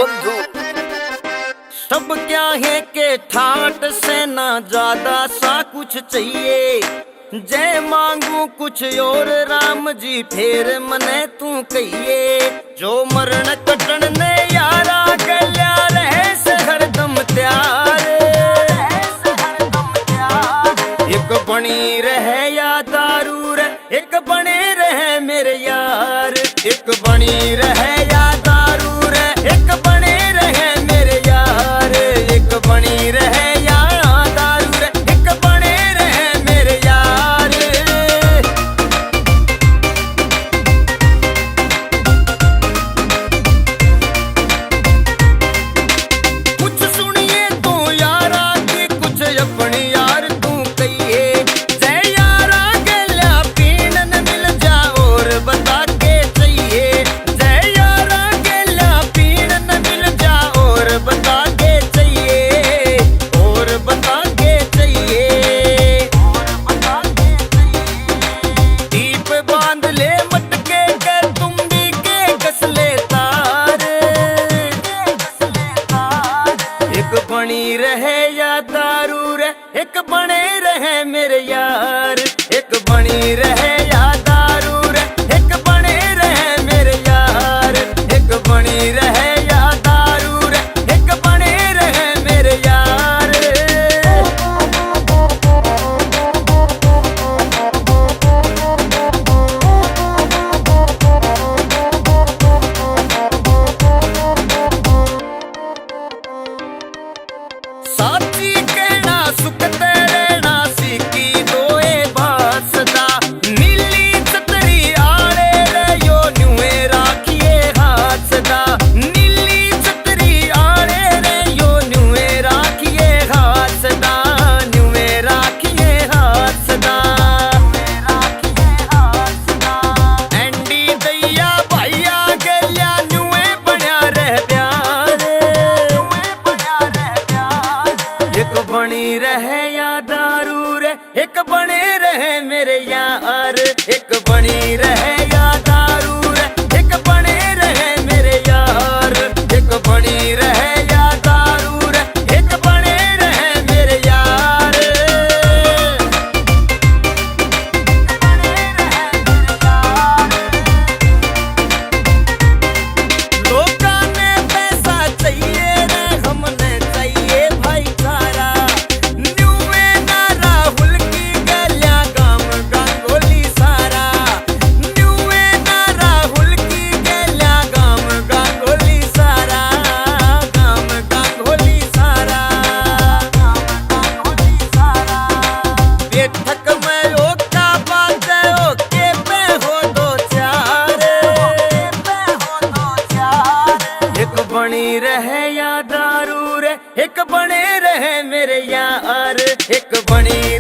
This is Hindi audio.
बंधु। सब क्या है के ठाट से ना ज्यादा सा कुछ चाहिए, जय मांगू कुछ और राम जी फेर मने तू कहिए। जो मरण कटन ने यारा गल्या रहे से हरदम त्यार, एक बनी रहे या दारू रे, एक बने रहे मेरे यार। एक बनी रहे या दारू रे, एक बने रहे मेरे यार। एक बनी रहे या दारू रे, एक बने रहे मेरे यार। कुछ सुनिए तो यारा की, कुछ अपनी यार तू कहिए। जय यारा गल्या पीन न मिल जा और बता के चाहिए। जय यारा गल्या पीन न मिल जा और बता के चाहिए, और बता के चाहिए, और बता के चाहिए। दीप बांध ले मटके के तुम भी के कस ले तार, एक बनी रहे या दारू रे, एक बने रहे मेरे यार। एक बनी रहे या दारू रे, एक बने रहे मेरे यार। एक बनी रहे या दारू रे, एक बने रहे मेरे यार। साथी कहना सुख तेरे ना सीखी दोए बात सदा। नीली छतरी आड़े रे यो न्यूए राखिए हाथ सदा। नीली छतरी आड़े रे यो न्यूए राखिए हाथ सदा। न्यूए राखिए हाथ सदा, एंडी दैया भाइया गल्या न्यूए बन्या रह प्यार। एक बनी रहे या दारू रे, एक बने रहे मेरे यार। एक बनी रहे या दारू रे, एक बने रहे मेरे यार। एक बनी रहे या दारू रे, एक बने रहे मेरे यार। लोका ने पैसा चाहिए रे, हमने चाहिए भाईचारा। न्यूए ना राहुल की गल्या गाम गांगोली सारा। न्यूए ना राहुल की गल्या गाम गांगोली सारा। गाम गांगोली सारा, गाम गांगोली सारा। बेठक में ओका बात है, ओके पे हो दो चार। एक बनी रहे या दारू रे, एक बने रहे मेरे यार। एक बनी